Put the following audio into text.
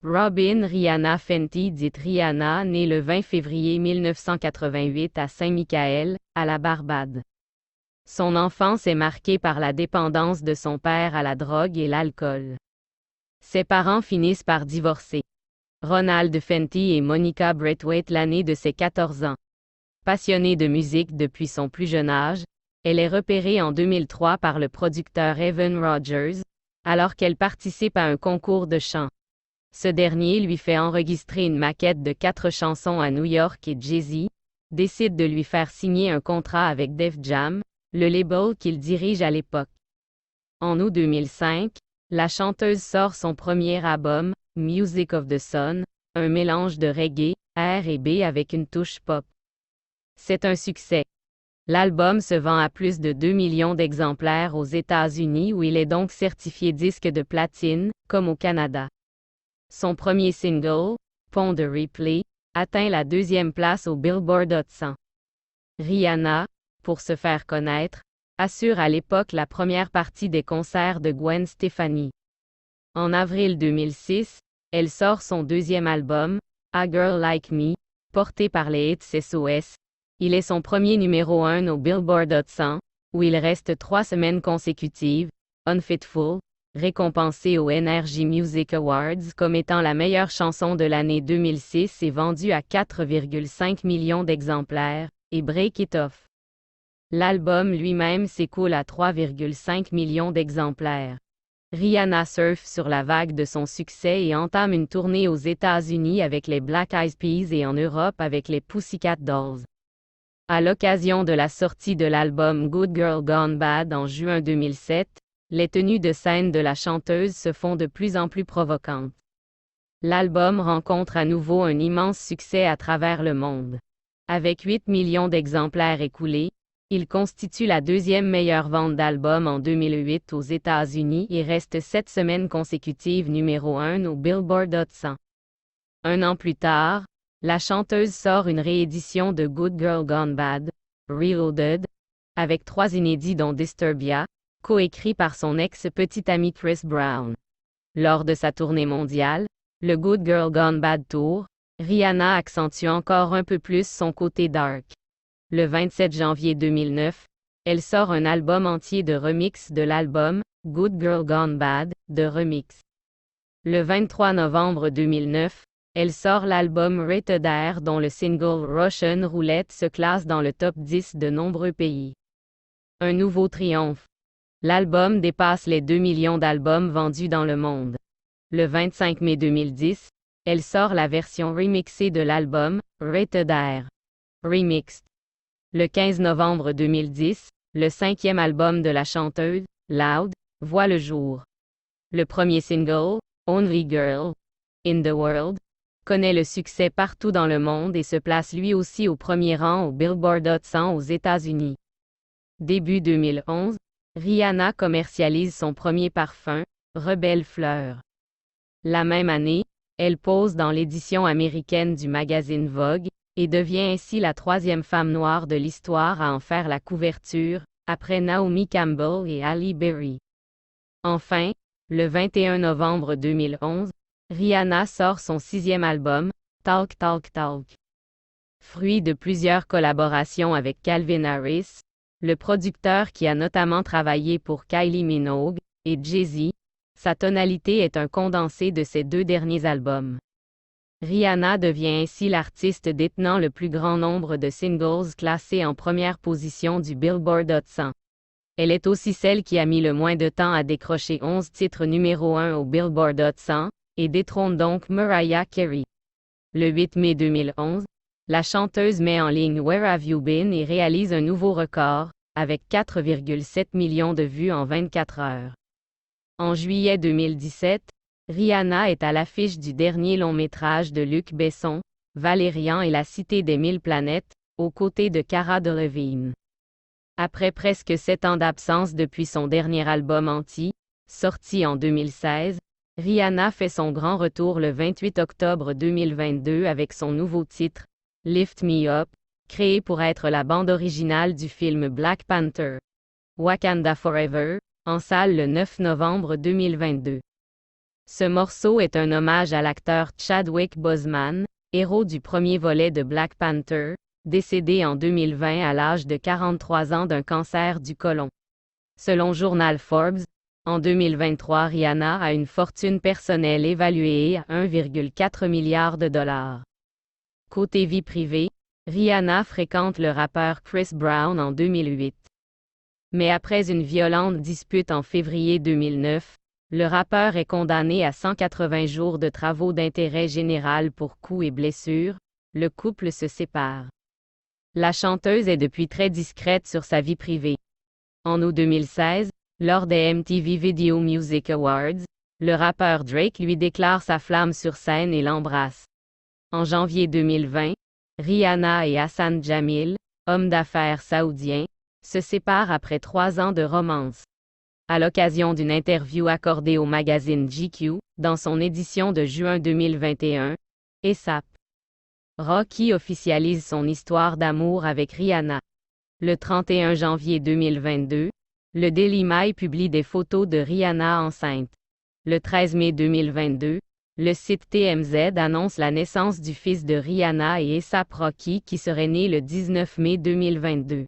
Robin Rihanna Fenty dite Rihanna née le 20 février 1988 à Saint-Michael, à la Barbade. Son enfance est marquée par la dépendance de son père à la drogue et l'alcool. Ses parents finissent par divorcer. Ronald Fenty et Monica Braithwaite l'année de ses 14 ans. Passionnée de musique depuis son plus jeune âge, elle est repérée en 2003 par le producteur Evan Rogers, alors qu'elle participe à un concours de chant. Ce dernier lui fait enregistrer une maquette de 4 chansons à New York et Jay-Z décide de lui faire signer un contrat avec Def Jam, le label qu'il dirige à l'époque. En août 2005, la chanteuse sort son premier album, Music of the Sun, un mélange de reggae, R&B avec une touche pop. C'est un succès. L'album se vend à plus de 2 millions d'exemplaires aux États-Unis où il est donc certifié disque de platine, comme au Canada. Son premier single, Pont de Replay, atteint la 2e place au Billboard Hot 100. Rihanna, pour se faire connaître, assure à l'époque la première partie des concerts de Gwen Stefani. En avril 2006, elle sort son 2e album, A Girl Like Me, porté par les hits SOS. Il est son premier numéro 1 au Billboard Hot 100, où il reste 3 semaines consécutives, Unfaithful, récompensé aux NRJ Music Awards comme étant la meilleure chanson de l'année 2006 et vendue à 4,5 millions d'exemplaires, et Break It Off. L'album lui-même s'écoule à 3,5 millions d'exemplaires. Rihanna surfe sur la vague de son succès et entame une tournée aux États-Unis avec les Black Eyed Peas et en Europe avec les Pussycat Dolls. À l'occasion de la sortie de l'album Good Girl Gone Bad en juin 2007, les tenues de scène de la chanteuse se font de plus en plus provocantes. L'album rencontre à nouveau un immense succès à travers le monde. Avec 8 millions d'exemplaires écoulés, il constitue la 2e meilleure vente d'album en 2008 aux États-Unis et reste 7 semaines consécutives numéro 1 au Billboard Hot 100. Un an plus tard, la chanteuse sort une réédition de Good Girl Gone Bad, Reloaded, avec 3 inédits dont Disturbia, coécrit par son ex-petit ami Chris Brown. Lors de sa tournée mondiale, le Good Girl Gone Bad Tour, Rihanna accentue encore un peu plus son côté dark. Le 27 janvier 2009, elle sort un album entier de remix de l'album Good Girl Gone Bad, de remix. Le 23 novembre 2009, elle sort l'album Rated R dont le single Russian Roulette se classe dans le top 10 de nombreux pays. Un nouveau triomphe. L'album dépasse les 2 millions d'albums vendus dans le monde. Le 25 mai 2010, elle sort la version remixée de l'album, Rated R. Remixed. Le 15 novembre 2010, le 5e album de la chanteuse, Loud, voit le jour. Le premier single, Only Girl in the World, connaît le succès partout dans le monde et se place lui aussi au premier rang au Billboard Hot 100 aux États-Unis. Début 2011, Rihanna commercialise son premier parfum, Rebelle Fleur. La même année, elle pose dans l'édition américaine du magazine Vogue, et devient ainsi la 3e femme noire de l'histoire à en faire la couverture, après Naomi Campbell et Halle Berry. Enfin, le 21 novembre 2011, Rihanna sort son 6e album, Talk Talk Talk. Fruit de plusieurs collaborations avec Calvin Harris, le producteur qui a notamment travaillé pour Kylie Minogue et Jay-Z, sa tonalité est un condensé de ses 2 derniers albums. Rihanna devient ainsi l'artiste détenant le plus grand nombre de singles classés en première position du Billboard Hot 100. Elle est aussi celle qui a mis le moins de temps à décrocher 11 titres numéro 1 au Billboard Hot 100, et détrône donc Mariah Carey. Le 8 mai 2011, la chanteuse met en ligne Where Have You Been et réalise un nouveau record, avec 4,7 millions de vues en 24 heures. En juillet 2017, Rihanna est à l'affiche du dernier long-métrage de Luc Besson, Valérian et la Cité des 1000 planètes, aux côtés de Cara Delevingne. Après presque 7 ans d'absence depuis son dernier album Anti, sorti en 2016, Rihanna fait son grand retour le 28 octobre 2022 avec son nouveau titre, Lift Me Up, créé pour être la bande originale du film Black Panther. Wakanda Forever, en salle le 9 novembre 2022. Ce morceau est un hommage à l'acteur Chadwick Boseman, héros du premier volet de Black Panther, décédé en 2020 à l'âge de 43 ans d'un cancer du côlon. Selon Journal Forbes, en 2023, Rihanna a une fortune personnelle évaluée à 1,4 milliard de dollars. Côté vie privée, Rihanna fréquente le rappeur Chris Brown en 2008. Mais après une violente dispute en février 2009, le rappeur est condamné à 180 jours de travaux d'intérêt général pour coups et blessures. Le couple se sépare. La chanteuse est depuis très discrète sur sa vie privée. En août 2016, lors des MTV Video Music Awards, le rappeur Drake lui déclare sa flamme sur scène et l'embrasse. En janvier 2020, Rihanna et Hassan Jamil, homme d'affaires saoudien, se séparent après 3 ans de romance. À l'occasion d'une interview accordée au magazine GQ, dans son édition de juin 2021, A$AP Rocky officialise son histoire d'amour avec Rihanna. Le 31 janvier 2022, le Daily Mail publie des photos de Rihanna enceinte. Le 13 mai 2022, le site TMZ annonce la naissance du fils de Rihanna et A$AP Rocky qui serait né le 19 mai 2022.